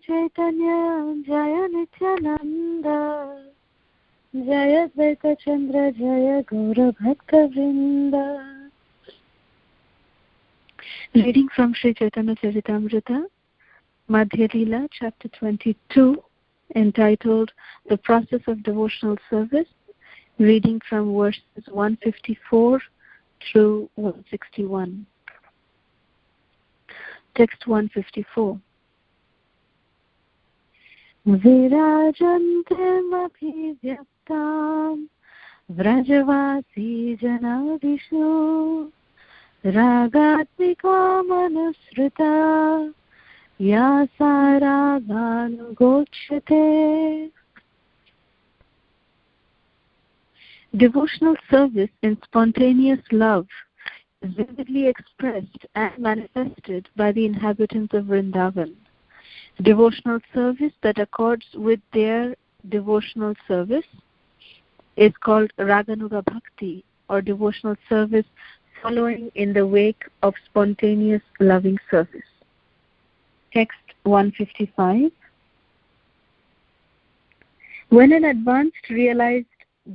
Chaitanya Jaya Nityananda Jaya Advaita Chandra Jaya Gaura Bhakta Vrinda. Reading from Sri Chaitanya Charitamrta, Madhya Lila, chapter 22, entitled The Process of Devotional Service, reading from verses 154 through 161. Text 154. Virajantam abhivyaktam vrajavasi janadishu ragatmika manusrita yasaraganugochate. Devotional service in spontaneous love is vividly expressed and manifested by the inhabitants of Vrindavan. Devotional service that accords with their devotional service is called Raganuga Bhakti, or devotional service following in the wake of spontaneous loving service. Text 155. When an advanced realized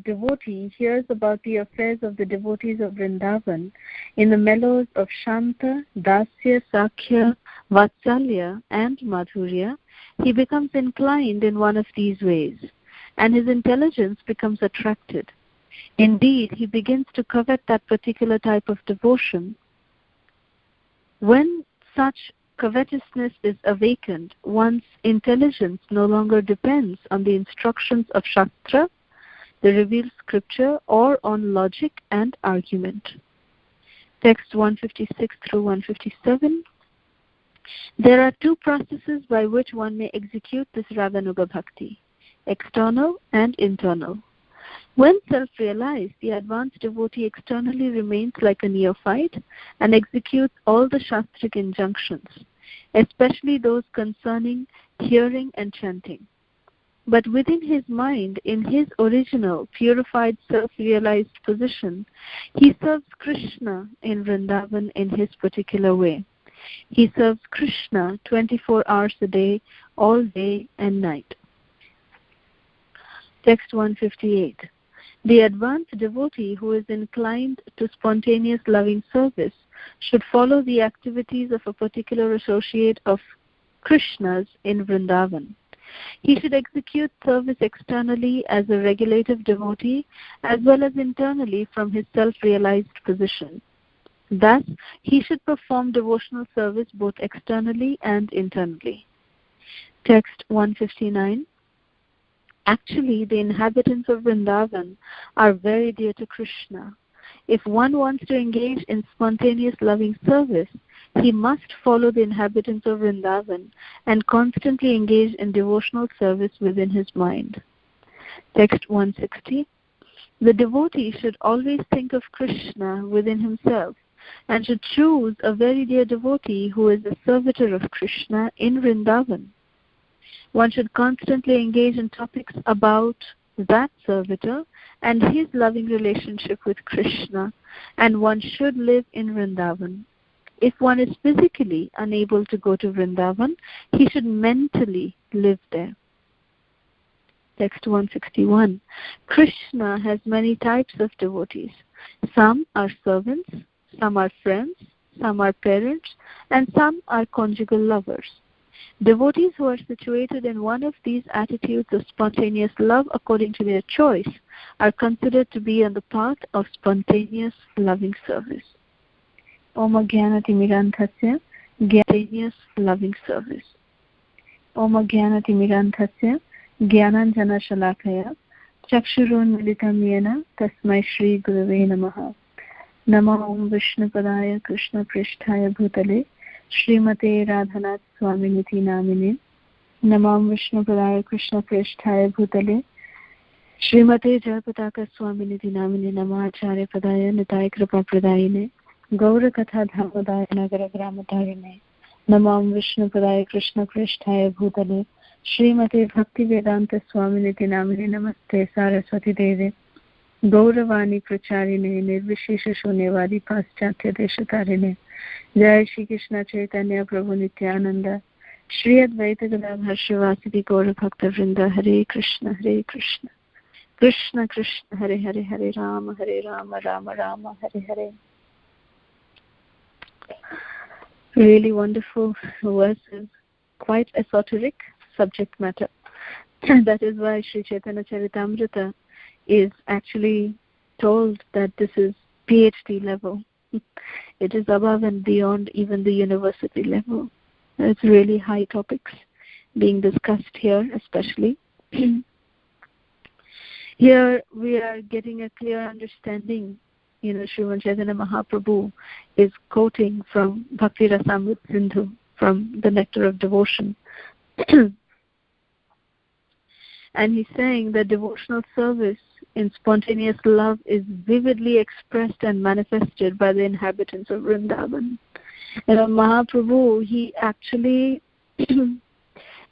devotee hears about the affairs of the devotees of Vrindavan in the mellows of Shanta, Dasya, Sakhya, Vatsalya and Madhurya, he becomes inclined in one of these ways, and his intelligence becomes attracted. Indeed, he begins to covet that particular type of devotion. When such covetousness is awakened, one's intelligence no longer depends on the instructions of Shastra, the revealed scripture, or on logic and argument. Text 156 through 157. There are two processes by which one may execute this Raganuga Bhakti, external and internal. When self-realized, the advanced devotee externally remains like a neophyte and executes all the Shastric injunctions, especially those concerning hearing and chanting. But within his mind, in his original, purified, self-realized position, he serves Krishna in Vrindavan in his particular way. He serves Krishna 24 hours a day, all day and night. Text 158. The advanced devotee who is inclined to spontaneous loving service should follow the activities of a particular associate of Krishna's in Vrindavan. He should execute service externally as a regulative devotee as well as internally from his self-realized position. Thus, he should perform devotional service both externally and internally. Text 159. Actually, the inhabitants of Vrindavan are very dear to Krishna. If one wants to engage in spontaneous loving service, he must follow the inhabitants of Vrindavan and constantly engage in devotional service within his mind. Text 160. The devotee should always think of Krishna within himself and should choose a very dear devotee who is a servitor of Krishna in Vrindavan. One should constantly engage in topics about that servitor and his loving relationship with Krishna, and one should live in Vrindavan. If one is physically unable to go to Vrindavan, he should mentally live there. Text 161. Krishna has many types of devotees. Some are servants, some are friends, some are parents, and some are conjugal lovers. Devotees who are situated in one of these attitudes of spontaneous love according to their choice are considered to be on the path of spontaneous loving service. Om Jnanatimirandhasya, spontaneous loving service. Om Jnanatimirandhasya, Jnananjana Shalakaya, Chakshurunmilitam Yena, Tasmai Shri Gurave Namaha. Namo Om Vishnupadaya Krishna Pristhaya Bhutale, Srimate Radhanath Swaminiti Namine. Namo Vishnupadaya Krishna Pristhaya Bhutale, Srimate Jayapataka Swaminiti Namine. Namo Acharya Padaya Nitai Kripa Pradayine, Gaura Katha Dhammadaya Nagara Gramadharine. Namo Vishnupadaya Krishna Pristhaya Bhutale, Srimate Bhakti Vedanta Swaminiti Namine. Namaste Saraswati Deve, Gauravani Pracharine, Nirvishesha Shunyavadi Paschatya Deshatarine. Jai Shri Krishna Chaitanya Prabhu Nityananda, Shri Advaita Gadadhar Shivasati Gaura Bhakta Vrinda, Hare Krishna, Hare Krishna, Krishna Krishna, Hare Hare, Hare Rama, Rama Rama, Hare Hare. Really wonderful verses, quite esoteric subject matter. That is why Sri Chaitanya Charitamrta is actually told that this is PhD level. It is above and beyond even the university level. It's really high topics being discussed here, especially. Here we are getting a clear understanding. Sriman Chaitanya Mahaprabhu is quoting from Bhakti Rasamrita Sindhu, from the Nectar of Devotion. And he's saying that devotional service in spontaneous love is vividly expressed and manifested by the inhabitants of Vrindavan. Mahaprabhu, he actually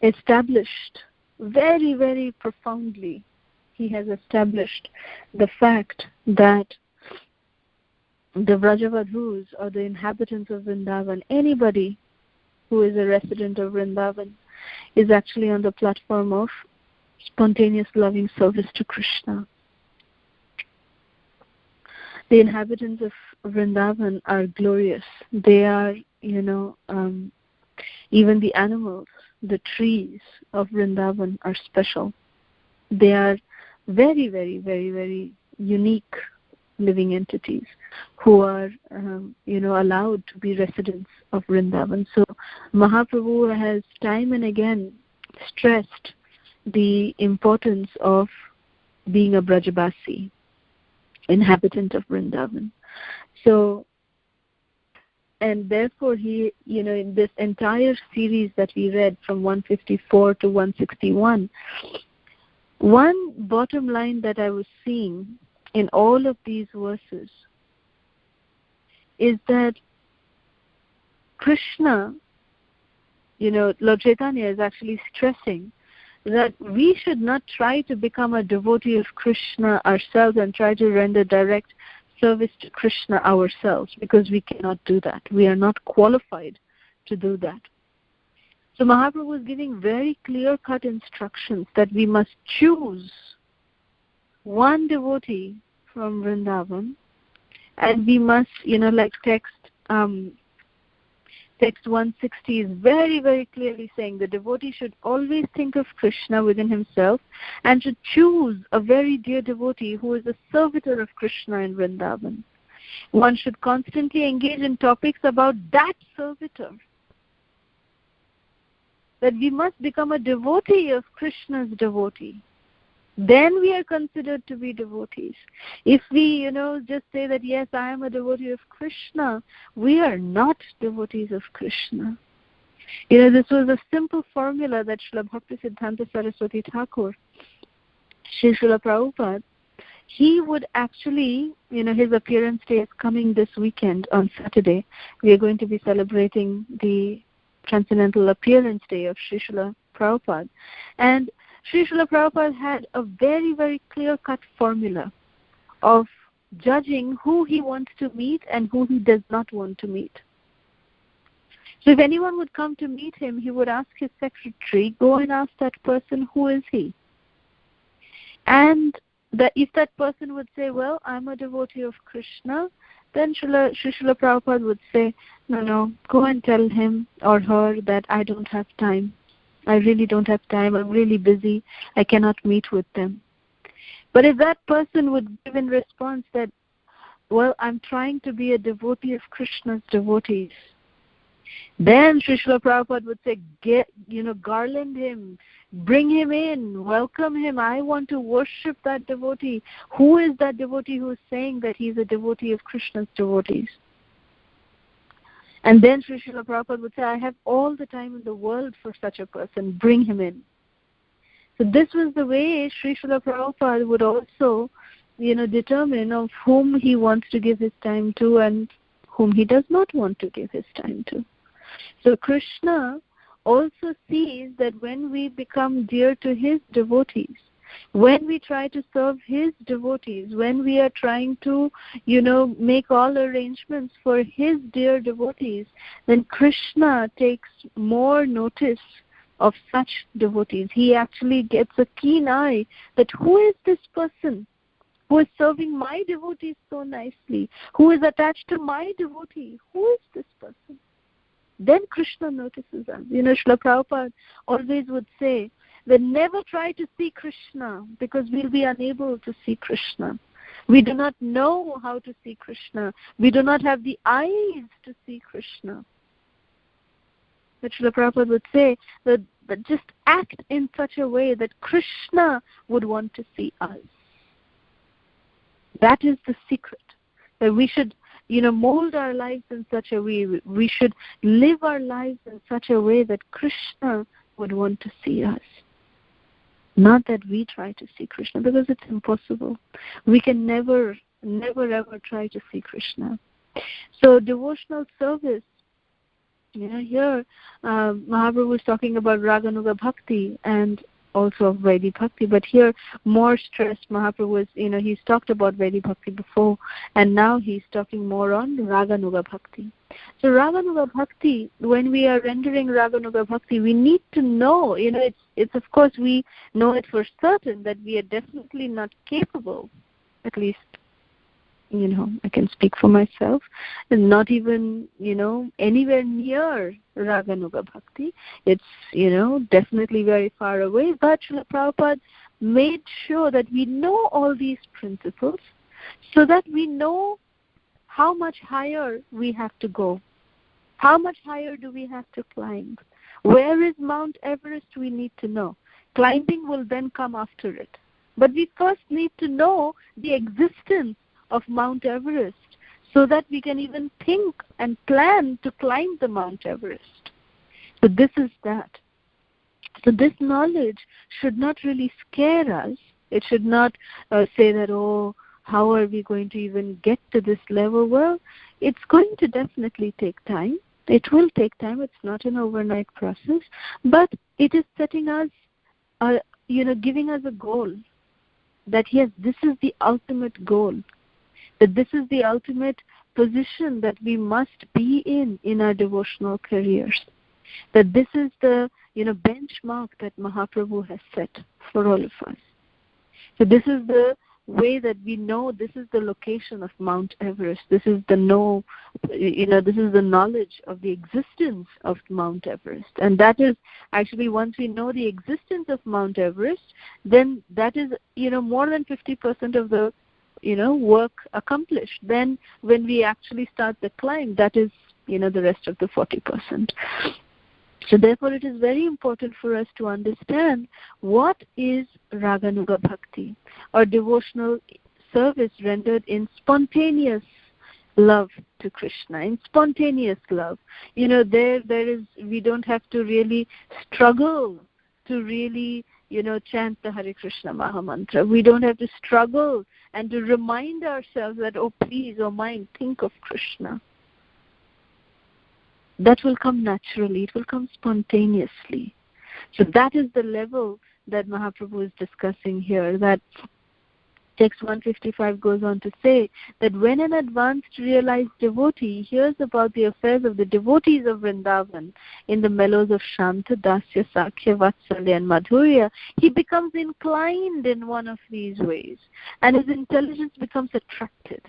established very, very profoundly, he has established the fact that the Vrajavadhus, or the inhabitants of Vrindavan, anybody who is a resident of Vrindavan, is actually on the platform of spontaneous loving service to Krishna. The inhabitants of Vrindavan are glorious. They are, even the animals, the trees of Vrindavan are special. They are very, very, very, very unique living entities who are, allowed to be residents of Vrindavan. So Mahaprabhu has time and again stressed the importance of being a Brajabasi, inhabitant of Vrindavan. So, and therefore he, in this entire series that we read from 154 to 161, one bottom line that I was seeing in all of these verses is that Krishna, Lord Chaitanya is actually stressing that we should not try to become a devotee of Krishna ourselves and try to render direct service to Krishna ourselves, because we cannot do that. We are not qualified to do that. So Mahaprabhu is giving very clear-cut instructions that we must choose one devotee from Vrindavan, and we must, like text 160 is very, very clearly saying the devotee should always think of Krishna within himself and should choose a very dear devotee who is a servitor of Krishna in Vrindavan. One should constantly engage in topics about that servitor. That we must become a devotee of Krishna's devotee. Then we are considered to be devotees. If we, just say that, yes, I am a devotee of Krishna, we are not devotees of Krishna. This was a simple formula that Srila Bhakti Siddhanta Saraswati Thakur, Sri Srila Prabhupada, he would actually, his appearance day is coming this weekend on Saturday. We are going to be celebrating the Transcendental Appearance Day of Sri Srila Prabhupada. And Sri Srila Prabhupada had a very, very clear-cut formula of judging who he wants to meet and who he does not want to meet. So if anyone would come to meet him, he would ask his secretary, go and ask that person, who is he? And if that person would say, well, I'm a devotee of Krishna, then Sri Srila Prabhupada would say, no, go and tell him or her that I don't have time. I really don't have time. I'm really busy. I cannot meet with them. But if that person would give in response that, well, I'm trying to be a devotee of Krishna's devotees, then Sri Srila Prabhupada would say, garland him, bring him in, welcome him. I want to worship that devotee. Who is that devotee who is saying that he's a devotee of Krishna's devotees? And then Sri Srila Prabhupada would say, I have all the time in the world for such a person. Bring him in. So this was the way Sri Srila Prabhupada would also, determine of whom he wants to give his time to and whom he does not want to give his time to. So Krishna also sees that when we become dear to his devotees, When we try to serve his devotees, when we are trying to, make all arrangements for his dear devotees, then Krishna takes more notice of such devotees. He actually gets a keen eye that who is this person who is serving my devotees so nicely, who is attached to my devotee? Who is this person? Then Krishna notices us. Srila Prabhupada always would say that never try to see Krishna, because we'll be unable to see Krishna. We do not know how to see Krishna. We do not have the eyes to see Krishna. But Srila Prabhupada would say that just act in such a way that Krishna would want to see us. That is the secret. That we should, mold our lives in such a way. We should live our lives in such a way that Krishna would want to see us. Not that we try to see Krishna, because it's impossible. We can never ever try to see Krishna. So devotional service, here Mahaprabhu is talking about Raganuga Bhakti and also of Vaidhi Bhakti, but here more stress Mahaprabhu is, he's talked about Vaidhi Bhakti before, and now he's talking more on Raganuga Bhakti. So Raganuga Bhakti, when we are rendering Raganuga Bhakti, we need to know, it's of course we know it for certain that we are definitely not capable, at least, I can speak for myself, and not even, anywhere near Raganuga Bhakti. It's, definitely very far away. But Srila Prabhupada made sure that we know all these principles so that we know how much higher we have to go. How much higher do we have to climb? Where is Mount Everest? We need to know. Climbing will then come after it. But we first need to know the existence of Mount Everest so that we can even think and plan to climb the Mount Everest. So this is that. So this knowledge should not really scare us. It should not say that, how are we going to even get to this level? Well, it's going to definitely take time. It will take time. It's not an overnight process. But it is setting us, giving us a goal. That yes, this is the ultimate goal. That this is the ultimate position that we must be in our devotional careers. That this is the, benchmark that Mahaprabhu has set for all of us. So this is the way that we know this is the location of Mount Everest. This is the this is the knowledge of the existence of Mount Everest. And that is actually, once we know the existence of Mount Everest, then that is, more than 50% of the work accomplished. Then when we actually start the climb, that is, the rest of the 40%. So therefore it is very important for us to understand what is Raganuga Bhakti, or devotional service rendered in spontaneous love to Krishna, in spontaneous love. There is, we don't have to really struggle to really, chant the Hare Krishna Maha Mantra. We don't have to struggle and to remind ourselves that, please, mind, think of Krishna. That will come naturally. It will come spontaneously. So that is the level that Mahaprabhu is discussing here. That text 155 goes on to say that when an advanced realized devotee hears about the affairs of the devotees of Vrindavan in the mellows of Shanta, Dasya, Sakhya, Vatsalya and Madhurya, he becomes inclined in one of these ways and his intelligence becomes attracted.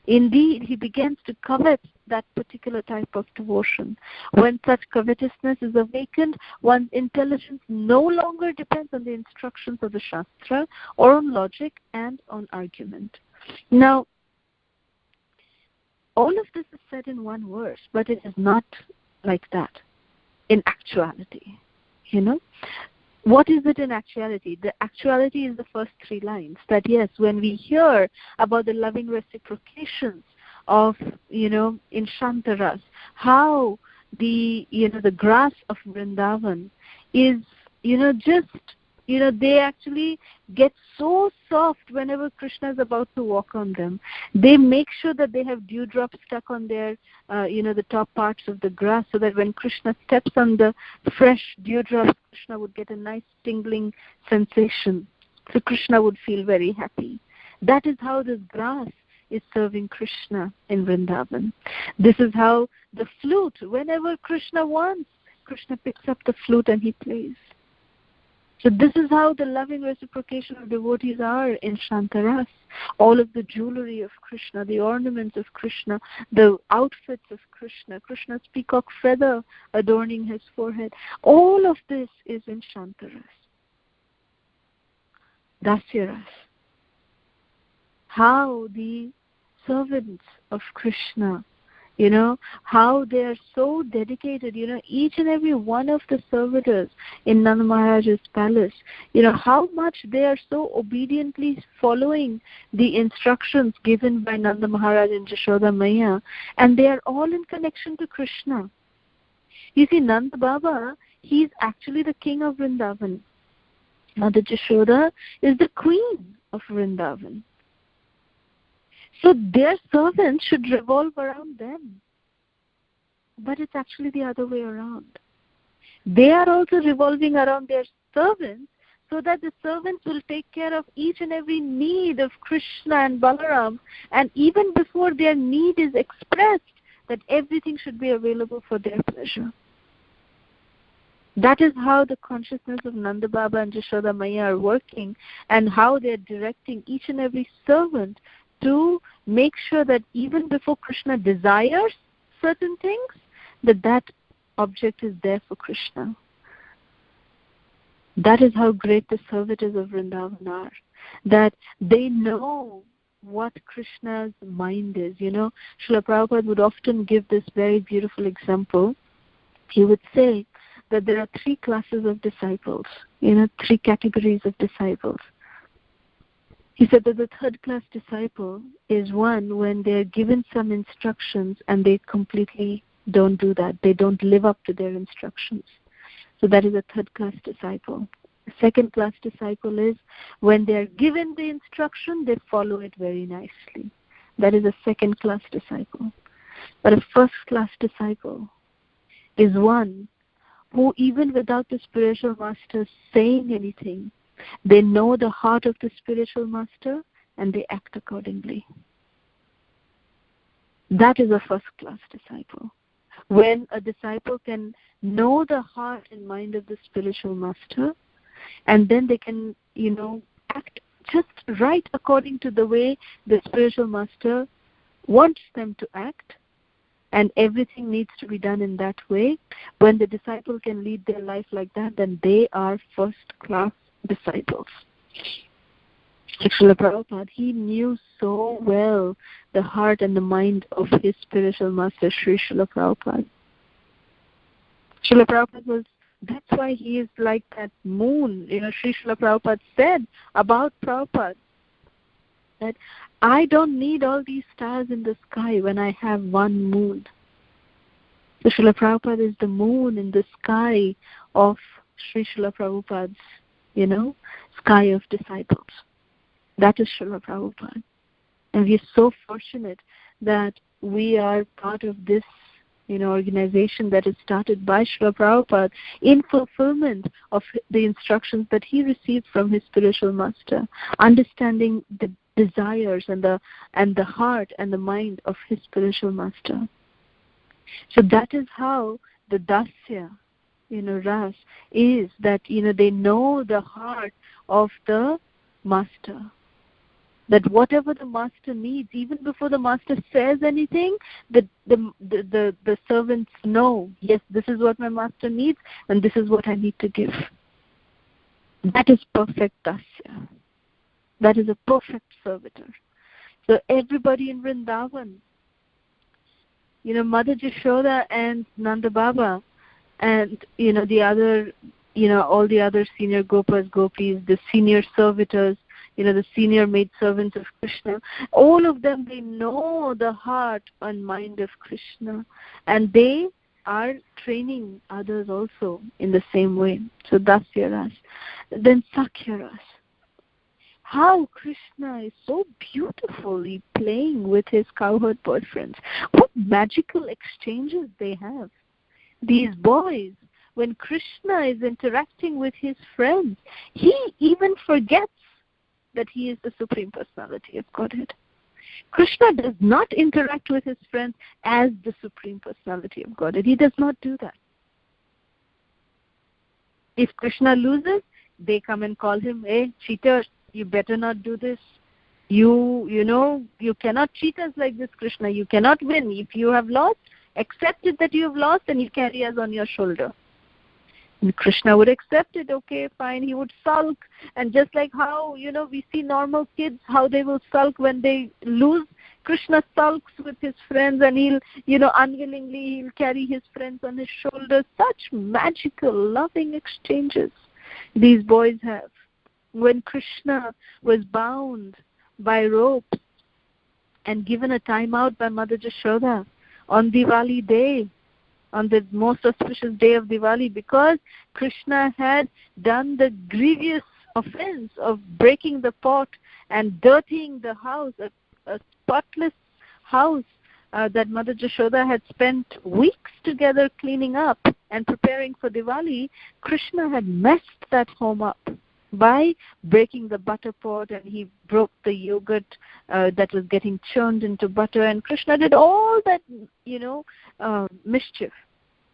Indeed, he begins to covet that particular type of devotion. When such covetousness is awakened, one's intelligence no longer depends on the instructions of the Shastra or on logic and on argument. Now, all of this is said in one verse, but it is not like that in actuality. What is it in actuality? The actuality is the first three lines. That yes, when we hear about the loving reciprocations of, in Shantaras, how the grass of Vrindavan is, they actually get so soft whenever Krishna is about to walk on them. They make sure that they have dewdrops stuck on their, the top parts of the grass, so that when Krishna steps on the fresh dewdrops, Krishna would get a nice tingling sensation So Krishna would feel very happy. That is how this grass is serving Krishna in Vrindavan. This is how the flute, whenever Krishna wants, Krishna picks up the flute and he plays. So this is how the loving reciprocation of devotees are in Shantaras. All of the jewelry of Krishna, the ornaments of Krishna, the outfits of Krishna, Krishna's peacock feather adorning his forehead, all of this is in Shantaras. Dasyaras. How the servants of Krishna, how they are so dedicated, each and every one of the servitors in Nanda Maharaj's palace, how much they are so obediently following the instructions given by Nanda Maharaj and Jashoda Maya, and they are all in connection to Krishna. You see, Nanda Baba, he is actually the king of Vrindavan. Mother Jashoda is the queen of Vrindavan. So their servants should revolve around them. But it's actually the other way around. They are also revolving around their servants so that the servants will take care of each and every need of Krishna and Balaram. And even before their need is expressed, that everything should be available for their pleasure. That is how the consciousness of Nanda Baba and Jashoda Maya are working, and how they are directing each and every servant to make sure that even before Krishna desires certain things, that object is there for Krishna. That is how great the servitors of Vrindavan are. That they know what Krishna's mind is. Srila Prabhupada would often give this very beautiful example. He would say that there are 3 classes of disciples, 3 categories of disciples. He said that the 3rd class disciple is one when they are given some instructions and they completely don't do that. They don't live up to their instructions. So that is a 3rd class disciple. The 2nd class disciple is when they are given the instruction, they follow it very nicely. That is a 2nd class disciple. But a 1st class disciple is one who, even without the spiritual master saying anything, they know the heart of the spiritual master and they act accordingly. That is a 1st class disciple. When a disciple can know the heart and mind of the spiritual master, and then they can, act just right according to the way the spiritual master wants them to act, and everything needs to be done in that way. When the disciple can lead their life like that, then they are 1st class disciples. Srila Prabhupada, he knew so well the heart and the mind of his spiritual master, Srila Prabhupada. Srila Prabhupada that's why he is like that moon. Srila Prabhupada said about Prabhupada that I don't need all these stars in the sky when I have one moon. So Srila Prabhupada is the moon in the sky of Srila Prabhupada's, sky of disciples. That is Srila Prabhupada. And we are so fortunate that we are part of this, organization that is started by Srila Prabhupada in fulfillment of the instructions that he received from his spiritual master, understanding the desires and the heart and the mind of his spiritual master. So that is how the dasya, ras is that, they know the heart of the master. That whatever the master needs, even before the master says anything, the servants know, yes, this is what my master needs and this is what I need to give. That is perfect dasya. That is a perfect servitor. So everybody in Vrindavan, Mother Jashoda and Nanda Baba and, the other, all the other senior gopas, gopis, the senior servitors, the senior maid servants of Krishna, all of them, they know the heart and mind of Krishna, and they are training others also in the same way. So Dasya Ras. Then Sakhya Ras. How Krishna is so beautifully playing with his cowherd boyfriends. What magical exchanges they have. These boys, when Krishna is interacting with his friends, he even forgets that he is the Supreme Personality of Godhead. Krishna does not interact with his friends as the Supreme Personality of Godhead. He does not do that. If Krishna loses, they come and call him, hey, cheater, you better not do this. You cannot cheat us like this, Krishna. You cannot win. If you have lost, accept it that you have lost and you carry us on your shoulder. And Krishna would accept it, okay, fine. He would sulk. And just like how, we see normal kids, how they will sulk when they lose, Krishna sulks with his friends and he'll, unwillingly he'll carry his friends on his shoulders. Such magical, loving exchanges these boys have. When Krishna was bound by ropes and given a time out by Mother Jashoda on Diwali day, on the most auspicious day of Diwali, because Krishna had done the grievous offense of breaking the pot and dirtying the house, a spotless house that Mother Jashoda had spent weeks together cleaning up and preparing for Diwali. Krishna had messed that home up by breaking the butter pot, and he broke the yogurt that was getting churned into butter, and Krishna did all that, mischief.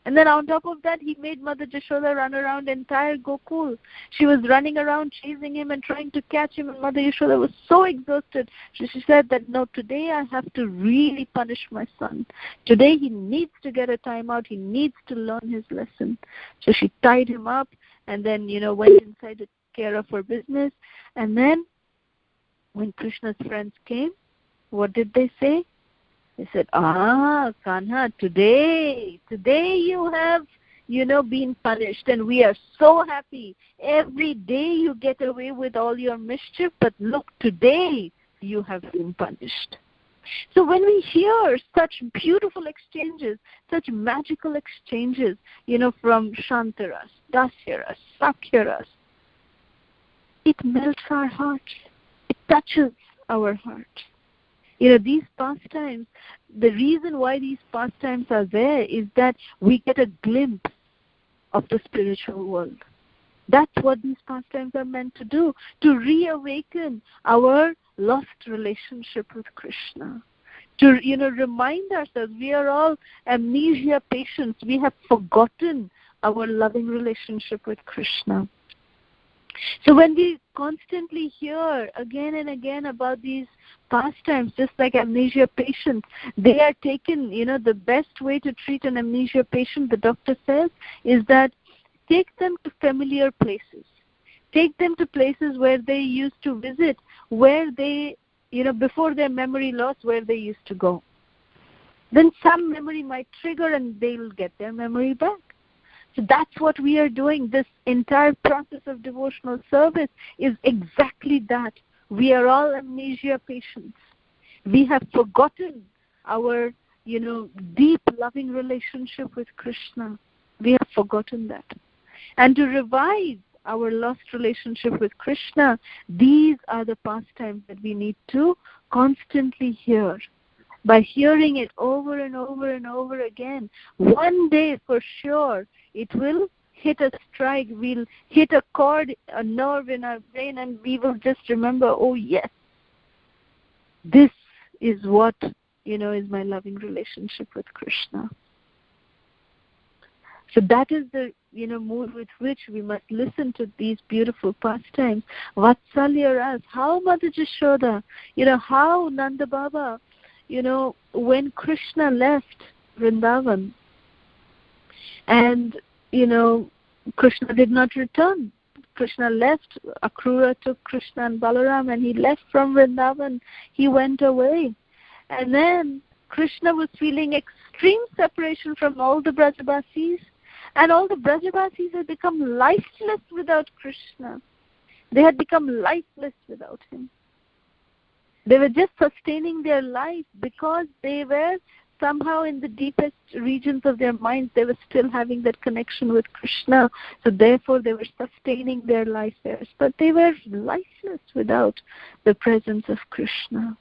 And then on top of that, he made Mother Jashoda run around entire Gokul. She was running around chasing him and trying to catch him, and Mother Yashoda was so exhausted. She said that, no, today I have to really punish my son. Today he needs to get a time out. He needs to learn his lesson. So she tied him up and then, went inside to take care of her business. And then when Krishna's friends came, what did they say? They said, Kanha, today you have, been punished, and we are so happy. Every day you get away with all your mischief, but look, today you have been punished. So when we hear such beautiful exchanges, such magical exchanges, from Shantaras, Dasyaras, Sakyaras, it melts our hearts. It touches our hearts. These pastimes, the reason why these pastimes are there is that we get a glimpse of the spiritual world. That's what these pastimes are meant to do, to reawaken our lost relationship with Krishna. To, remind ourselves, we are all amnesia patients. We have forgotten our loving relationship with Krishna. So when we constantly hear again and again about these pastimes, just like amnesia patients, they are taken, the best way to treat an amnesia patient, the doctor says, is that take them to familiar places. Take them to places where they used to visit, where they, before their memory loss, where they used to go. Then some memory might trigger and they'll get their memory back. So that's what we are doing. This entire process of devotional service is exactly that. We are all amnesia patients. We have forgotten our, deep loving relationship with Krishna. We have forgotten that. And to revive our lost relationship with Krishna, these are the pastimes that we need to constantly hear. By hearing it over and over and over again, one day for sure it will hit a strike. We'll hit a chord, a nerve in our brain, and we will just remember, oh yes, this is what, is my loving relationship with Krishna. So that is the, mood with which we must listen to these beautiful pastimes. Vatsalya Ras, how Mother Jashoda, how Nanda Baba, when Krishna left Vrindavan and, Krishna did not return. Krishna left, Akrura took Krishna and Balaram and he left from Vrindavan. He went away. And then Krishna was feeling extreme separation from all the Brajabasis, and all the Brajabasis had become lifeless without Krishna. They had become lifeless without him. They were just sustaining their life because they were somehow in the deepest regions of their minds, they were still having that connection with Krishna. So therefore they were sustaining their life there. But they were lifeless without the presence of Krishna.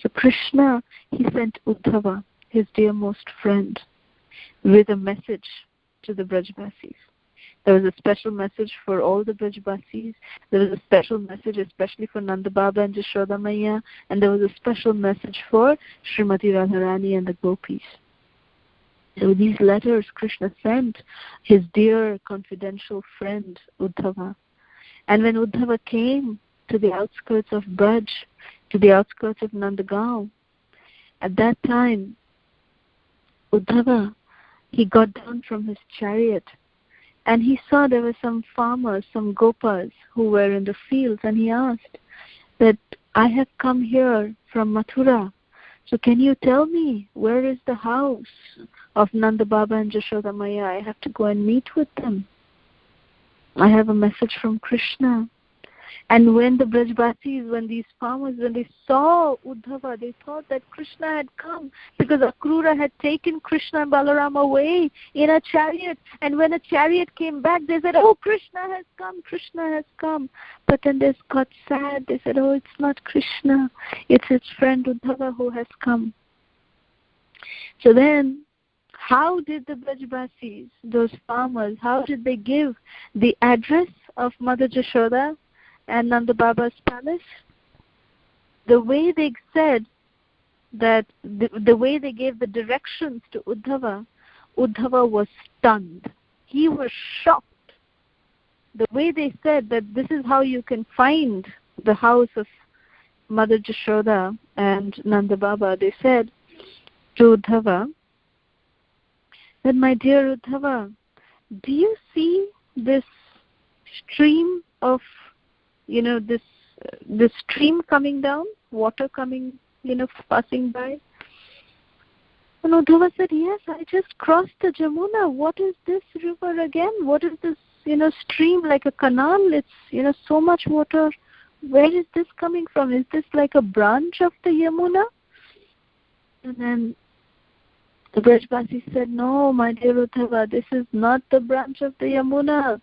So Krishna, he sent Uddhava, his dearmost friend, with a message to the Brajvasis. There was a special message for all the Brajbasis. There was a special message especially for Nanda Baba and Jashoda Maiya. And there was a special message for Srimati Radharani and the Gopis. So these letters Krishna sent his dear confidential friend Uddhava. And when Uddhava came to the outskirts of Braj, to the outskirts of Nandagaon, at that time, Uddhava, he got down from his chariot and he saw there were some farmers, some gopas who were in the fields, and he asked that, I have come here from Mathura, so can you tell me where is the house of Nanda Baba and Jashoda Maiya? I have to go and meet with them. I have a message from Krishna. And when the Brajbasis, when these farmers, when they saw Uddhava, they thought that Krishna had come because Akrura had taken Krishna and Balaram away in a chariot. And when a chariot came back, they said, oh, Krishna has come, Krishna has come. But then they got sad. They said, oh, it's not Krishna. It's his friend Uddhava who has come. So then, how did the Brajbasis, those farmers, how did they give the address of Mother Jashoda and Nanda Baba's palace? The way they said that, the way they gave the directions to Uddhava, Uddhava was stunned. He was shocked. The way they said that this is how you can find the house of Mother Jashoda and Nanda Baba, they said to Uddhava that, my dear Uddhava, do you see this stream of, this stream coming down, water coming, passing by? And Uddhava said, yes, I just crossed the Jamuna. What is this river again? What is this, stream, like a canal? It's, so much water. Where is this coming from? Is this like a branch of the Yamuna? And then the Brajbasi said, no, my dear Uddhava, this is not the branch of the Yamuna.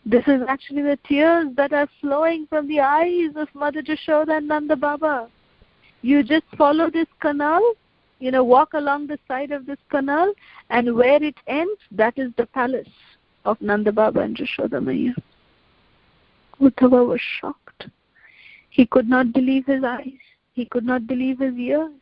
This is actually the tears that are flowing from the eyes of Mother Jashoda and Nanda Baba. You just follow this canal, walk along the side of this canal, and where it ends, that is the palace of Nanda Baba and Jashoda Maiya. Uddhava was shocked. He could not believe his eyes. He could not believe his ears.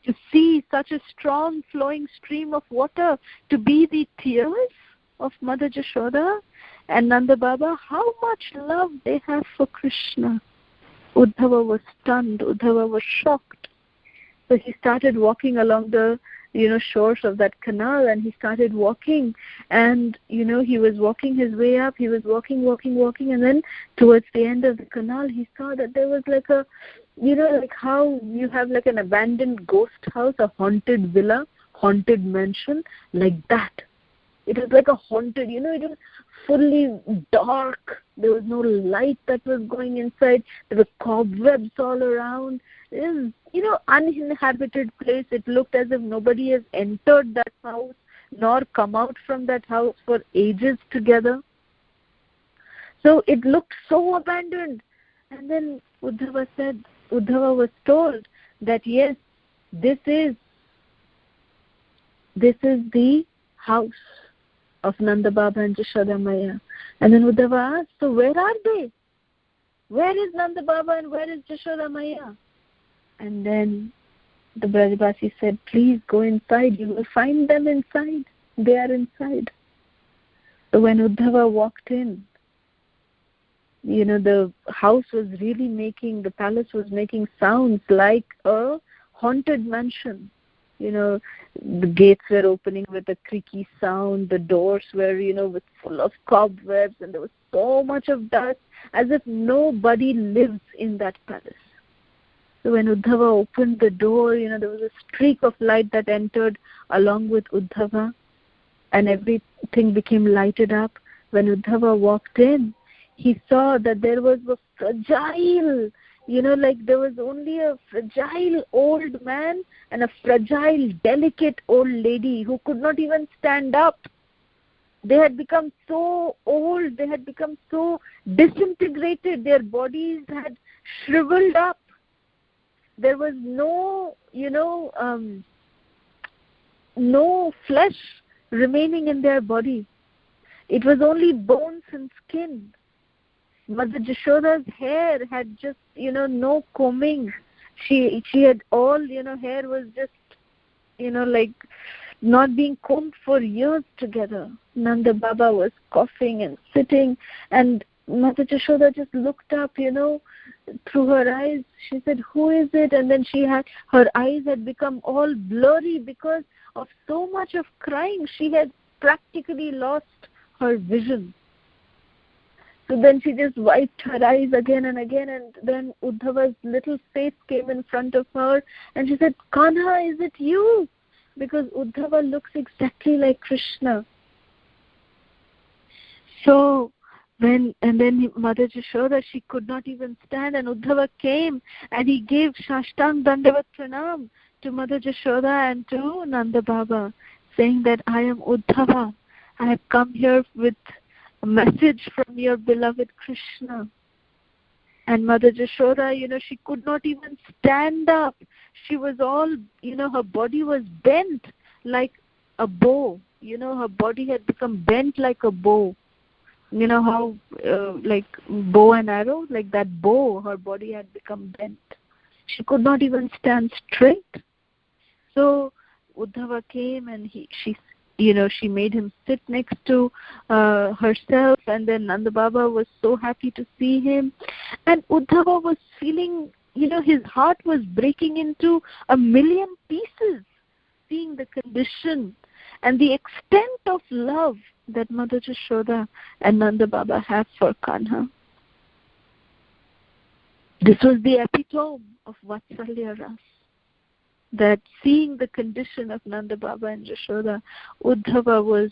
To see such a strong flowing stream of water to be the tears of Mother Jashoda and Nanda Baba, how much love they have for Krishna. Uddhava was stunned. Uddhava was shocked. So he started walking along the shores of that canal, and he started walking, and he was walking his way up. He was walking, and then towards the end of the canal, he saw that there was like a, like how you have like an abandoned ghost house, a haunted villa, haunted mansion, like that. It was like a haunted, it was fully dark. There was no light that was going inside. There were cobwebs all around. It was, uninhabited place. It looked as if nobody has entered that house nor come out from that house for ages together. So it looked so abandoned. And then Uddhava was told that yes, this is the house of Nanda Baba and Jashoda Maiya. And then Uddhava asked, so where are they? Where is Nanda Baba and where is Jashoda Maiya? And then the Brajbasi said, please go inside. You will find them inside. They are inside. So when Uddhava walked in, the house was really the palace was making sounds like a haunted mansion. The gates were opening with a creaky sound. The doors were, full of cobwebs, and there was so much of dust, as if nobody lives in that palace. So when Uddhava opened the door, there was a streak of light that entered along with Uddhava, and everything became lighted up. When Uddhava walked in, he saw that there was a fragile, there was only a fragile old man and a fragile, delicate old lady who could not even stand up. They had become so old, they had become so disintegrated, their bodies had shriveled up. There was no flesh remaining in their body. It was only bones and skin. Mother Jashoda's hair had just, no combing. She had all, hair was just, like not being combed for years together. Nanda Baba was coughing and sitting, and Mother Jashoda just looked up, through her eyes. She said, "Who is it?" And then her eyes had become all blurry because of so much of crying. She had practically lost her vision. So then she just wiped her eyes again and again, and then Uddhava's little face came in front of her, and she said, "Kanha, is it you?" Because Uddhava looks exactly like Krishna. So then Mother Jashoda, she could not even stand, and Uddhava came and he gave Shashtang Dandavat Pranam to Mother Jashoda and to Nanda Baba, saying that I am Uddhava. I have come here with a message from your beloved Krishna. And Mother Jashoda, she could not even stand up. She was all, her body was bent like a bow. Her body had become bent like a bow. You know how, like bow and arrow, like that bow, her body had become bent. She could not even stand straight. So Uddhava came and she made him sit next to herself, and then Nanda Baba was so happy to see him. And Uddhava was feeling, his heart was breaking into a million pieces, seeing the condition and the extent of love that Mother Jashoda and Nanda Baba have for Kanha. This was the epitome of Vatsalya Ras. That seeing the condition of Nanda Baba and Jashoda, Uddhava was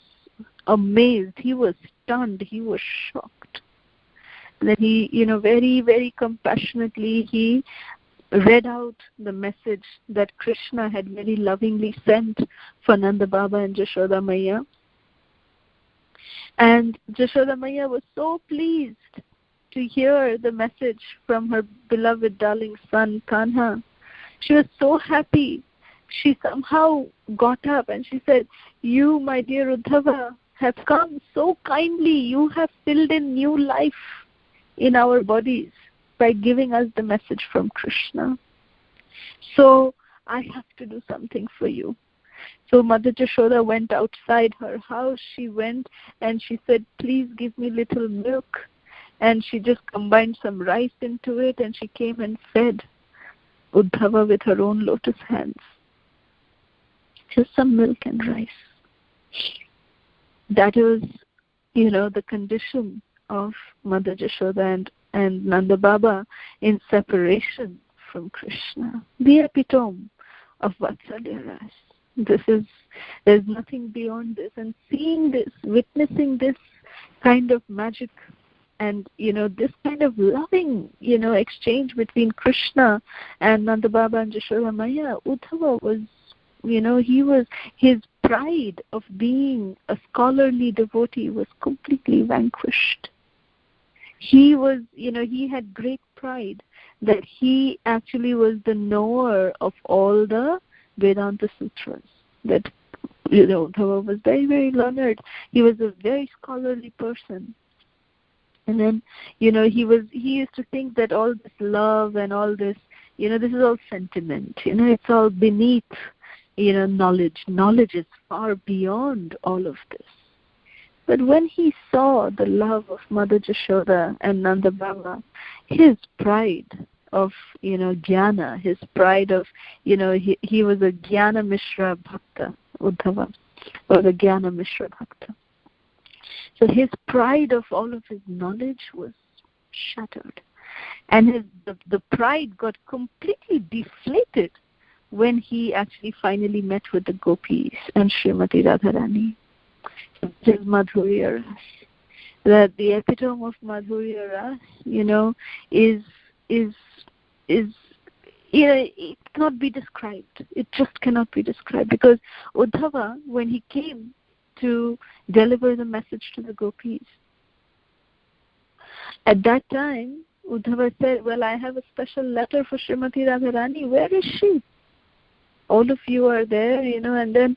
amazed. He was stunned. He was shocked. Then he, very, very compassionately, he read out the message that Krishna had very lovingly sent for Nanda Baba and Jashoda Maya. And Jashoda Maya was so pleased to hear the message from her beloved darling son Kanha. She was so happy. She somehow got up and she said, "You, my dear Uddhava, have come so kindly. You have filled in new life in our bodies by giving us the message from Krishna. So I have to do something for you." So Mother Jashoda went outside her house. She went and she said, "Please give me little milk." And she just combined some rice into it, and she came and fed Uddhava with her own lotus hands. Just some milk and rice. That was, the condition of Mother Jashoda and Nanda Baba in separation from Krishna. The epitome of Vatsalya Ras. There's nothing beyond this. And seeing this, witnessing this kind of magic and, this kind of loving, exchange between Krishna and Nanda Baba and Jashoda Maya, Uddhava was, his pride of being a scholarly devotee was completely vanquished. He was, he had great pride that he actually was the knower of all the Vedanta sutras. That, Uddhava was very, very learned. He was a very scholarly person. And then, he used to think that all this love and all this, this is all sentiment. It's all beneath, knowledge. Knowledge is far beyond all of this. But when he saw the love of Mother Jashoda and Nanda Baba, his pride of, jnana, his pride of, he was a Jnana Mishra Bhakta, Uddhava, or the Jnana Mishra Bhakta. So his pride of all of his knowledge was shattered. And the pride got completely deflated when he actually finally met with the gopis and Srimati Radharani. So this is Madhurya Ras. That the epitome of Madhurya Ras, is it cannot be described. It just cannot be described. Because Uddhava, when he came to deliver the message to the gopis, at that time, Uddhava said, "Well, I have a special letter for Srimati Radharani. Where is she? All of you are there, and then,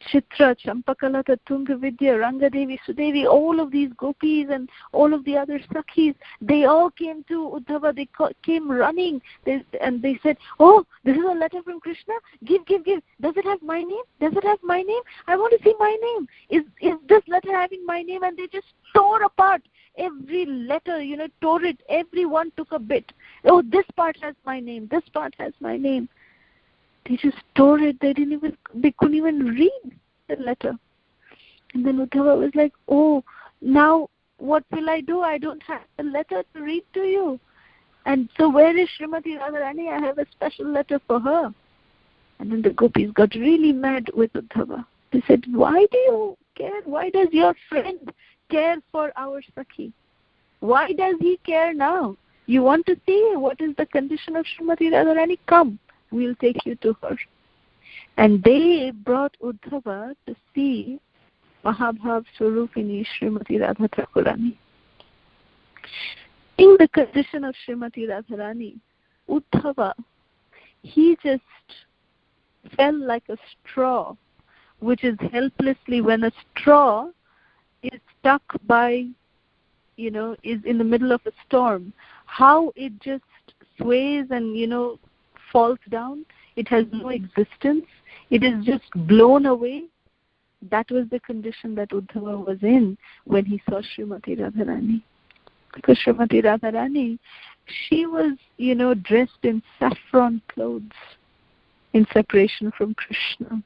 Chitra, Champakalata, Tungavidya, Rangadevi, Sudevi, all of these gopis and all of the other Sakhis, they all came to Uddhava, they came running, and they said, oh, this is a letter from Krishna, give. Does it have my name? Does it have my name? I want to see my name. Is this letter having my name? And they just tore apart every letter, tore it. Everyone took a bit. Oh, this part has my name. This part has my name. They just tore it. They couldn't even read the letter. And then Uddhava was like, oh, now what will I do? I don't have a letter to read to you. And so where is Srimati Radharani? I have a special letter for her. And then the gopis got really mad with Uddhava. They said, why do you care? Why does your friend care for our Sakhi? Why does he care now? You want to see what is the condition of Srimati Radharani? Come, we'll take you to her. And they brought Uddhava to see Mahabhav Swarupini Srimati Radha Thakurani. In the condition of Srimati Radharani, Uddhava, he just fell like a straw, which is helplessly, when a straw is stuck by, is in the middle of a storm, how it just sways and, falls down. It has no existence. It is just blown away. That was the condition that Uddhava was in when he saw Srimati Radharani. Because Srimati Radharani, she was, dressed in saffron clothes in separation from Krishna.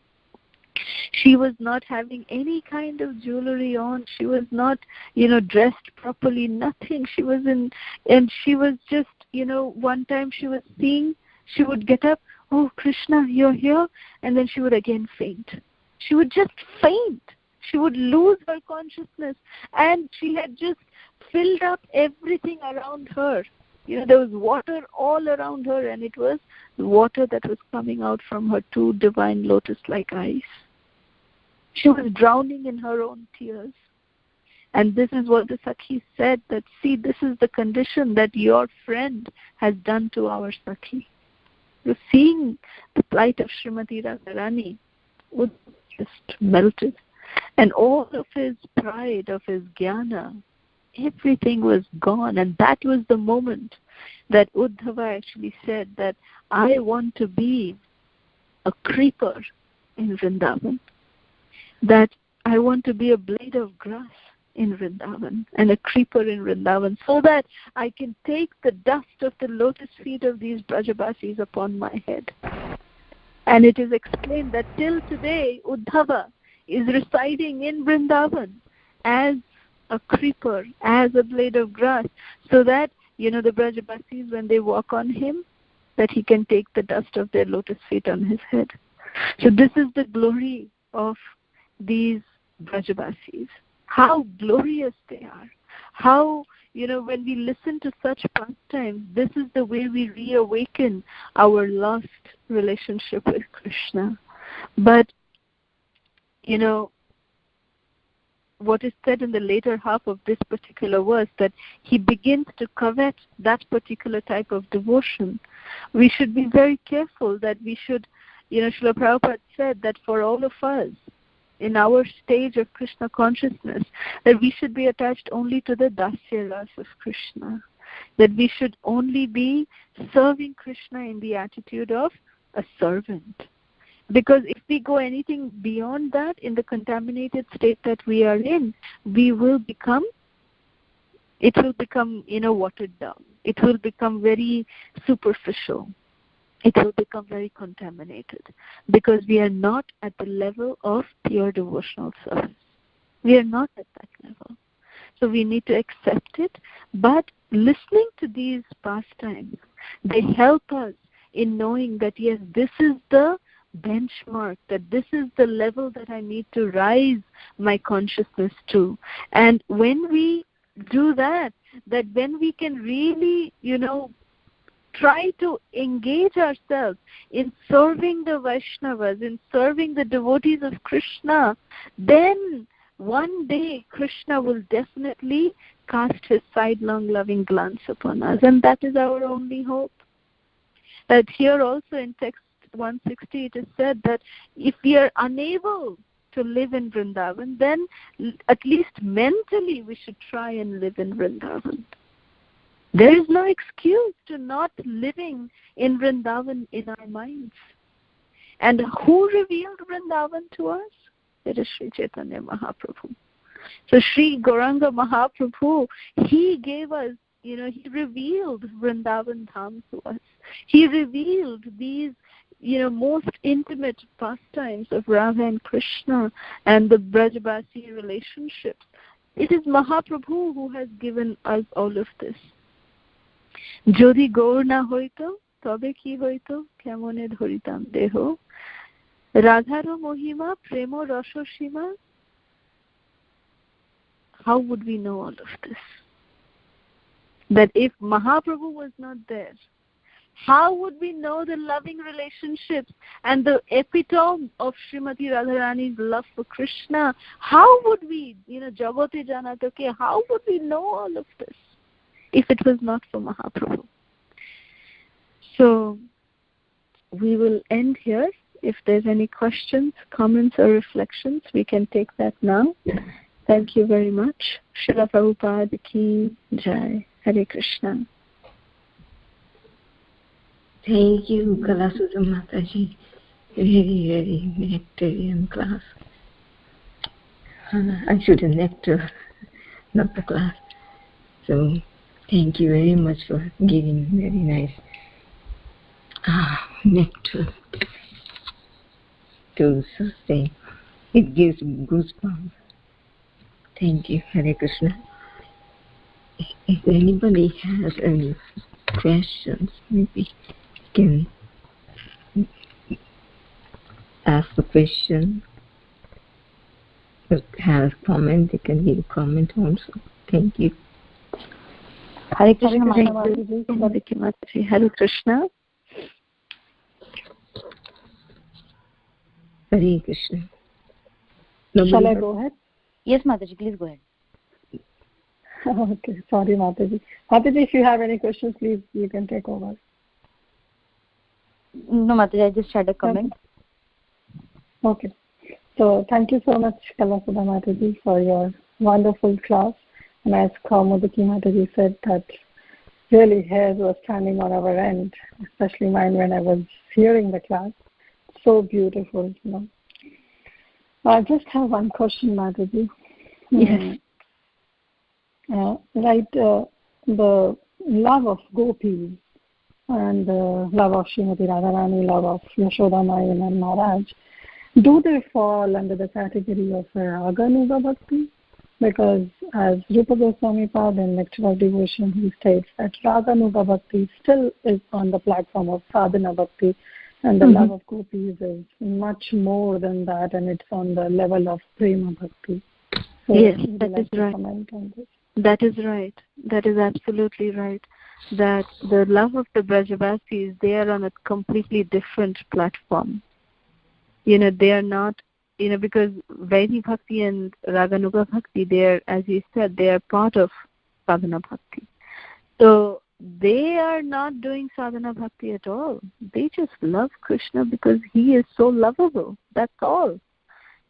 She was not having any kind of jewelry on. She was not, dressed properly, nothing. She was and she was just, one time she was seeing, she would get up, oh, Krishna, you're here, and then she would again faint. She would just faint. She would lose her consciousness, and she had just filled up everything around her. There was water all around her, and it was the water that was coming out from her two divine lotus-like eyes. She was drowning in her own tears. And this is what the Sakhi said, that, see, this is the condition that your friend has done to our Sakhi. So seeing the plight of Srimati Radharani, Uddhava just melted. And all of his pride, of his jnana, everything was gone. And that was the moment that Uddhava actually said that I want to be a creeper in Vrindavan. That I want to be a blade of grass in Vrindavan and a creeper in Vrindavan, so that I can take the dust of the lotus feet of these Brajabasis upon my head. And it is explained that till today, Uddhava is residing in Vrindavan as a creeper, as a blade of grass, so that, the Brajabasis, when they walk on him, that he can take the dust of their lotus feet on his head. So this is the glory of these Brajabasis. How glorious they are. How, when we listen to such pastimes, this is the way we reawaken our lost relationship with Krishna. But, what is said in the later half of this particular verse, that he begins to covet that particular type of devotion. We should be very careful that we should, Srila Prabhupada said that for all of us, in our stage of Krishna consciousness, that we should be attached only to the Dasya Ras of Krishna. That we should only be serving Krishna in the attitude of a servant. Because if we go anything beyond that, in the contaminated state that we are in, it will become, watered down. It will become very superficial. It will become very contaminated, because we are not at the level of pure devotional service. We are not at that level. So we need to accept it. But listening to these pastimes, they help us in knowing that, yes, this is the benchmark, that this is the level that I need to rise my consciousness to. And when we do that, that when we can really, try to engage ourselves in serving the Vaishnavas, in serving the devotees of Krishna, then one day Krishna will definitely cast his sidelong loving glance upon us. And that is our only hope. That here also in text 160 it is said that if we are unable to live in Vrindavan, then at least mentally we should try and live in Vrindavan. There is no excuse to not living in Vrindavan in our minds. And who revealed Vrindavan to us? It is Sri Chaitanya Mahaprabhu. So Sri Gauranga Mahaprabhu, he gave us, he revealed Vrindavan Dham to us. He revealed these, most intimate pastimes of Radha and Krishna and the Brajabasi relationships. It is Mahaprabhu who has given us all of this. Jodi Gaur na hoito, tobe ki hoito, kemone dhoritam deho. Radharo mohima, premo rasho shima. How would we know all of this? That if Mahaprabhu was not there, how would we know the loving relationships and the epitome of Srimati Radharani's love for Krishna? How would we, Jagote Janatoke, how would we know all of this if it was not for Mahaprabhu? So, we will end here. If there's any questions, comments or reflections, we can take that now. Thank you very much. Srila Prabhupada ki Jai. Hare Krishna. Thank you, Kalasudha Mataji. Very, very nectarian class. I should have nectar, not the class. So, thank you very much for giving very nice nectar to sustain. It gives goosebumps. Thank you, Hare Krishna. If anybody has any questions, maybe you can ask a question or have a comment. They can give a comment also. Thank you. Hare Krishna. Hare Krishna. Hare Krishna. Shall I go ahead? Yes, Mataji, please go ahead. Okay, sorry, Mataji. Mataji, if you have any questions, please, you can take over. No, Mataji, I just had a comment. Okay. So, thank you so much, Kalasudha Mataji, for your wonderful class. And as Kaumudiki Mataji said, that really hairs were standing on our end, especially mine when I was hearing the class. So beautiful, I just have one question, Mataji. Yes. The love of gopis and the love of Srimati Radharani, love of Yashoda Mayan and Maharaj, do they fall under the category of Raganuga Bhakti? Because as Rupa Goswami Pad in Nectar of Devotion, he states that Raganuga Bhakti still is on the platform of Sadhana Bhakti, and the love of gopis is much more than that, and it's on the level of Prema Bhakti. So yes, that is right. Comment on this? That is right. That is absolutely right. That the love of the Brajavasis, they are on a completely different platform. They are not, because Vaidhi Bhakti and Raganuga Bhakti, they are, as you said, they are part of Sadhana Bhakti. So they are not doing Sadhana Bhakti at all. They just love Krishna because he is so lovable. That's all.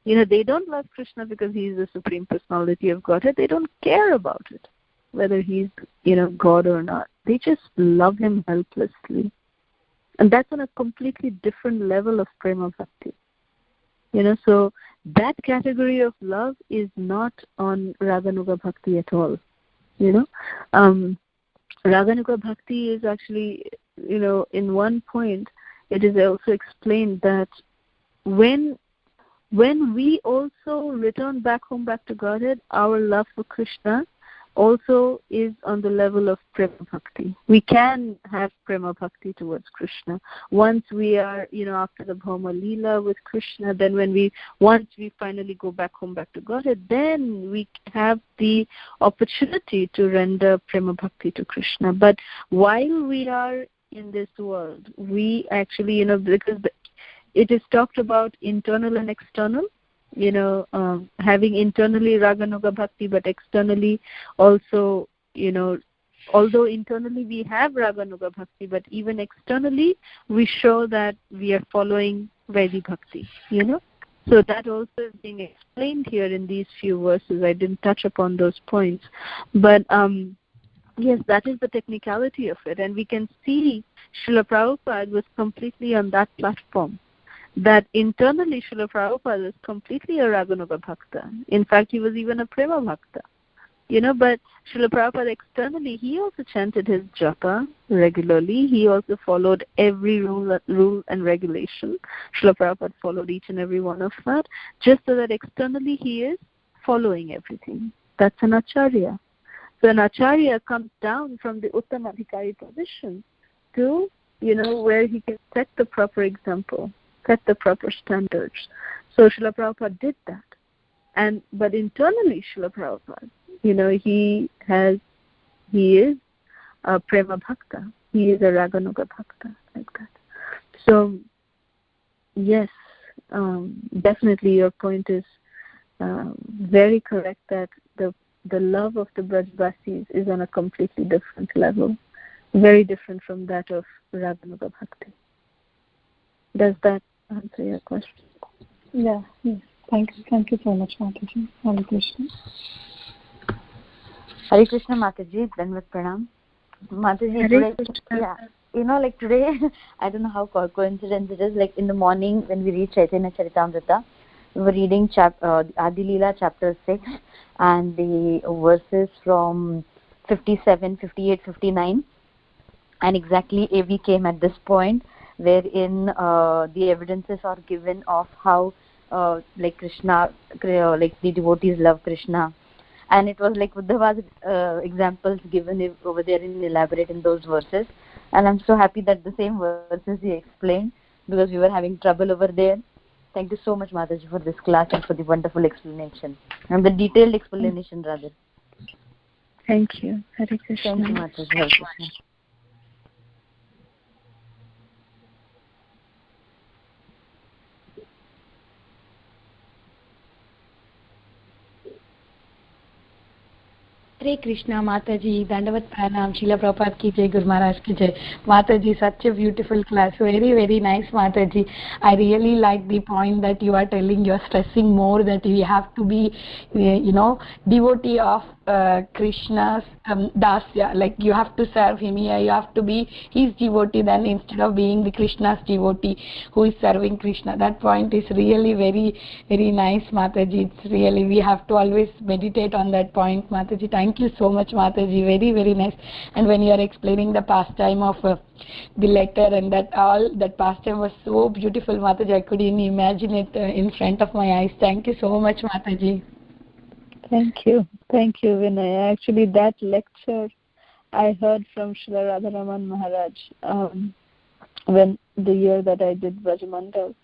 They don't love Krishna because he is the Supreme Personality of Godhead. They don't care about it, whether he's, God or not. They just love him helplessly. And that's on a completely different level of Prema Bhakti. So that category of love is not on Raganuga Bhakti at all. Raganuga Bhakti is actually, in one point, it is also explained that when we also return back to Godhead, our love for Krishna also is on the level of Prema Bhakti. We can have Prema Bhakti towards Krishna. Once we are, after the Madhya Lila with Krishna, then once we finally go back to Godhead, then we have the opportunity to render Prema Bhakti to Krishna. But while we are in this world, we actually, because it is talked about internal and external, having internally Raganuga Bhakti, but externally also, although internally we have Raganuga Bhakti, but even externally we show that we are following Vaidhi Bhakti, So that also is being explained here in these few verses. I didn't touch upon those points. But yes, that is the technicality of it. And we can see Srila Prabhupada was completely on that platform. That internally Srila Prabhupada was completely a Raganuga Bhakta. In fact, he was even a Prema Bhakta. But Srila Prabhupada externally, he also chanted his japa regularly. He also followed every rule and regulation. Srila Prabhupada followed each and every one of that, just so that externally he is following everything. That's an acharya. So an acharya comes down from the uttamadhikari position to, where he can set the proper example, set the proper standards. So Srila Prabhupada did that. But internally Srila Prabhupada, he is a Prema Bhakta. He is a Raganuga Bhakta, like that. So, yes, definitely your point is very correct, that the love of the Brajvasis is on a completely different level, very different from that of Raganuga Bhakti. Does that answer your question? Yeah, yes. Thank you so much, Mataji. Hare Krishna. Hare Krishna, Mataji. Dhanvat Pranam. Mataji, today, today, I don't know how coincidence it is, in the morning when we read Chaitanya Charitamrta, we were reading Adi Lila chapter 6 and the verses from 57, 58, 59, and exactly we came at this point wherein the evidences are given of how Krishna, the devotees love Krishna. And it was Uddhava's examples given over there and elaborate in those verses. And I'm so happy that the same verses he explained, because we were having trouble over there. Thank you so much, Mataji, for this class and for the wonderful explanation. And the detailed explanation, rather. Thank you. Hare Krishna. Thank you, Mataji. Hare Krishna. Hare Krishna, Mataji, Dandavat Pranam, Srila Prabhupada ki jai, Guru Maharaj ki jai. Mataji, such a beautiful class, very, very nice, Mataji. I really like the point that you are telling, you are stressing more that we have to be, devotee of Krishna's dasya, you have to serve him here, you have to be his devotee then instead of being the Krishna's devotee who is serving Krishna. That point is really very, very nice, Mataji. It's really, we have to always meditate on that point, Mataji. Thank you so much, Mataji. Very, very nice. And when you are explaining the pastime of the letter and that pastime was so beautiful, Mataji. I couldn't even imagine it in front of my eyes. Thank you so much, Mataji. Thank you, Vinay. Actually, that lecture I heard from Srila Radharaman Maharaj when the year that I did Brajamandal,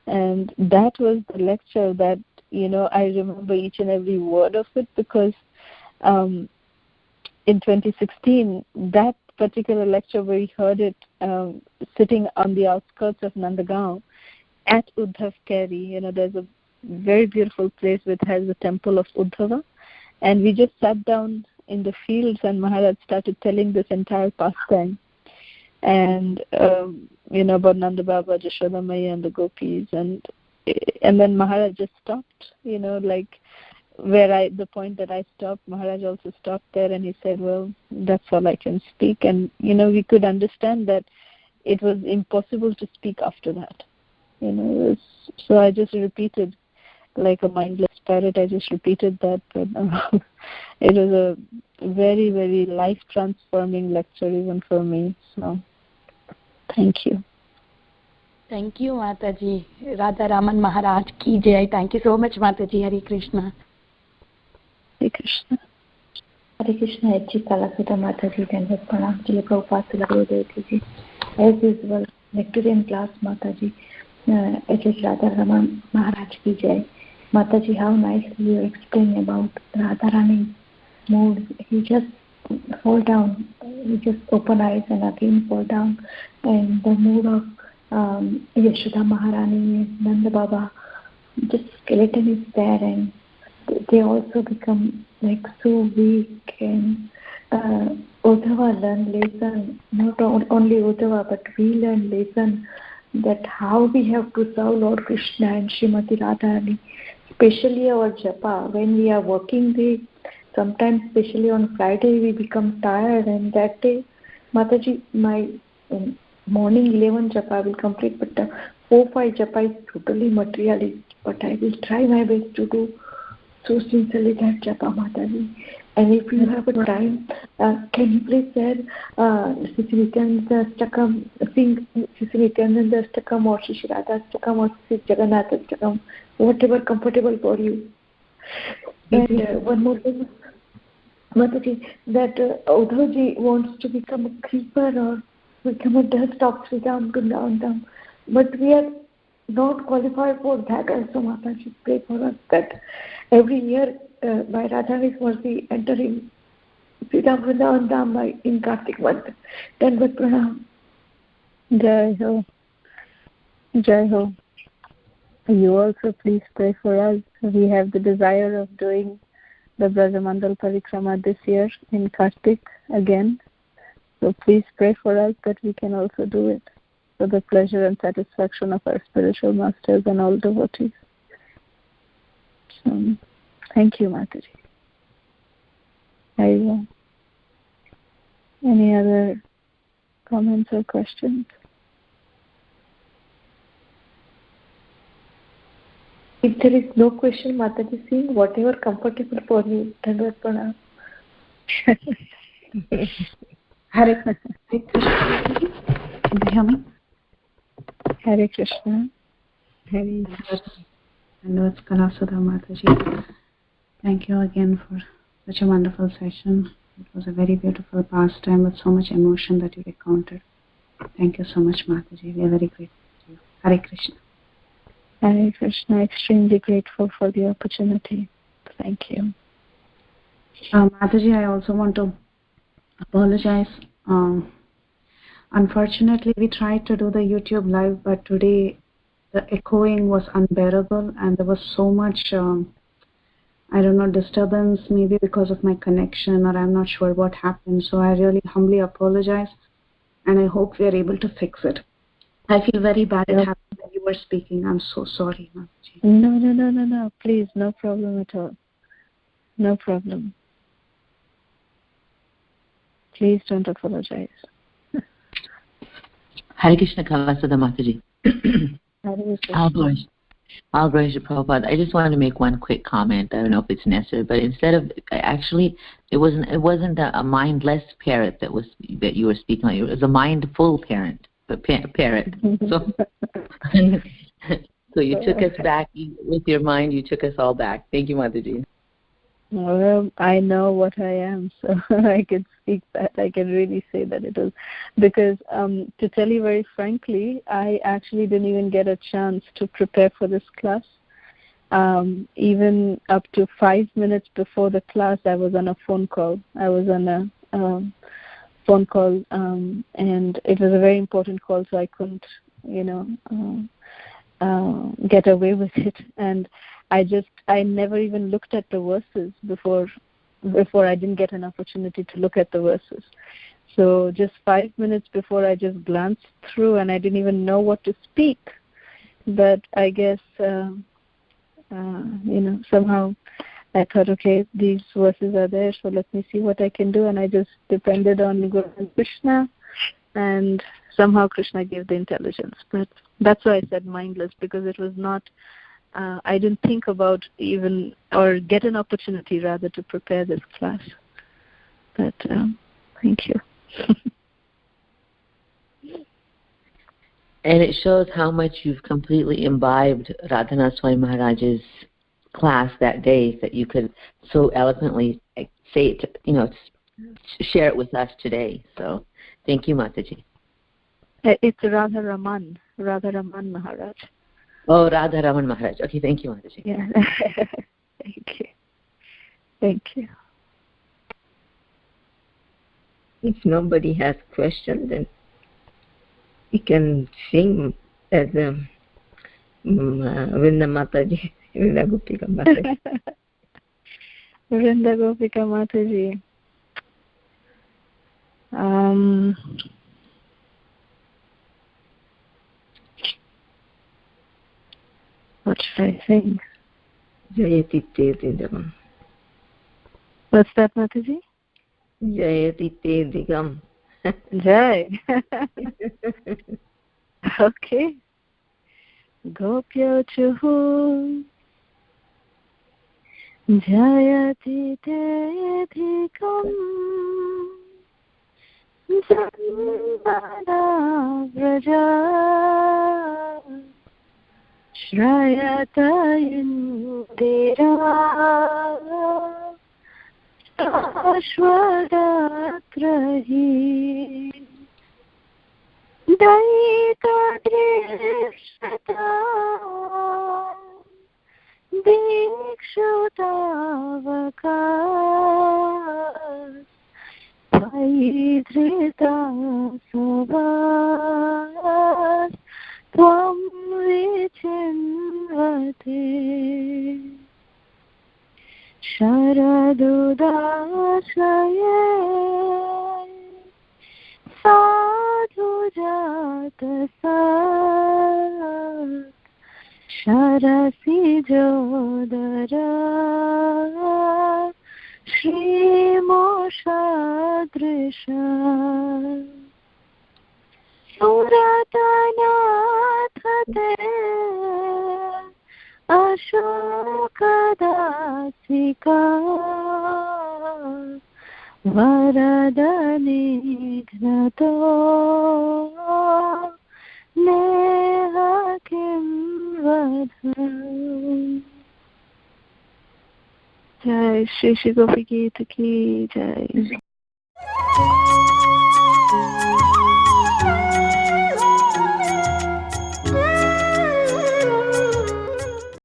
and that was the lecture that I remember each and every word of it, because in 2016 that particular lecture where we heard it sitting on the outskirts of Nandagaon at Uddhav Keri, there's a very beautiful place which has the temple of Uddhava, and we just sat down in the fields and Maharaj started telling this entire pastime and about Nanda Baba, Jashoda Maya and the gopis, and then Maharaj just stopped, the point that I stopped, Maharaj also stopped there and he said, well, that's all I can speak. And we could understand that it was impossible to speak after that. So I just repeated like a mindless parrot. I just repeated that, but it was a very, very life-transforming lecture even for me. So, thank you. Thank you, Mataji. Radha Raman Maharaj ki jai. Thank you so much, Mataji. Hare Krishna. Hare Krishna. Hare Krishna. Kalasudha Mataji. Dhanvat Pranam. Srila Prabhupada Gurudev. As usual, lecturian class, Mataji. It is Radha Raman Maharaj ki jai. Mataji, how nicely you explain about Radharani's mood. He just fall down, he just open eyes and again fall down. And the mood of Yashoda Maharani, Nanda Baba, just skeleton is there, and they also become so weak. And Uddhava learn lesson, not only Uddhava, but we learn lesson that how we have to serve Lord Krishna and Srimati Radharani, especially our japa. When we are working day, sometimes especially on Friday we become tired, and that day, Mataji, my morning 11 japa I will complete, but 4-5 japa is totally materialist, but I will try my best to do so sincerely that japa, Mataji. And if you have a time, can you please share Sri Nityananda Astakam, sing Sri Nityananda Astakam or Sri Radha Astakam or Sri Jagannath Astakam, whatever comfortable for you. And one more thing, Mataji, that Udhavji wants to become a creeper or become a dust of Sri Ram Vrindavan, but we are not qualified for that also, Mataji. Pray for us that every year by Radharani's mercy entering Sri Ram Vrindavan Dham in Kartik month. Dandavat Pranam. Jai Ho. Jai Ho. You also please pray for us. We have the desire of doing the Brajamandal Parikrama this year in Kartik again. So please pray for us that we can also do it for the pleasure and satisfaction of our spiritual masters and all devotees. So, thank you, Mataji. Any other comments or questions? If there is no question, Mataji, sing whatever comfortable for you. Dandavat Pranam. Hare Krishna. Can you hear me? Hare Krishna. Hare Dandavat Kalasudha Mataji. Thank you again for such a wonderful session. It was a very beautiful pastime with so much emotion that you recounted. Thank you so much, Mataji. We are very grateful to you. Hare Krishna. Hare Krishna. Extremely grateful for the opportunity. Thank you. Mataji, I also want to apologize. Unfortunately, we tried to do the YouTube live, but today the echoing was unbearable and there was so much disturbance, maybe because of my connection, or I'm not sure what happened. So I really humbly apologize, and I hope we are able to fix it. I feel very bad it happened when you were speaking. I'm so sorry, Mataji. No. Please, no problem at all. No problem. Please don't apologize. Hare Krishna, Kalasudha Mataji. I'll Braj Prabhupada. I just wanted to make one quick comment. I don't know if it's necessary, but instead of actually, it wasn't a mindless parrot that you were speaking on. It was a mindful parrot. So, so you took us back with your mind. You took us all back. Thank you, Mataji. Well, I know what I am, so I can speak that. I can really say that it was because, to tell you very frankly, I actually didn't even get a chance to prepare for this class. Even up to 5 minutes before the class, I was on a phone call. And it was a very important call, so I couldn't, get away with it. And I never even looked at the verses before I didn't get an opportunity to look at the verses. So just 5 minutes before, I just glanced through and I didn't even know what to speak. But I guess, somehow I thought, okay, these verses are there, so let me see what I can do. And I just depended on Guru and Krishna, and somehow Krishna gave the intelligence. But that's why I said mindless, because it was not, I didn't think about even, or get an opportunity rather, to prepare this class. But thank you. And it shows how much you've completely imbibed Radhanath Swami Maharaj's class that day, that you could so eloquently say it, share it with us today. So thank you, Mataji. It's Radha Raman Maharaj. Oh, Radha Raman Maharaj. Okay, thank you, Mataji. Yeah. Thank you. If nobody has questions, then we can sing as Vrinda Mataji, Vrinda Gopika Mataji. Vrinda Gopika Mataji. I think. Jayati te digam. What's that, Mataji? Jayati te digam. Jai. Okay. Gopya chuhu. Jayati te digam. Jandana vraja. Shrayata indira. Ashwadatrahi. Daita drishata. Dikshutavakas. Vaidrita savas. Tvam vichinvate. Sharadudasaye sadhu jatasat sharasi jodara shri moshadrisha suratanathate ashokadasika varadanighnato neha kim vadham. Jai Shri Shri Gopi Geeta ki jai.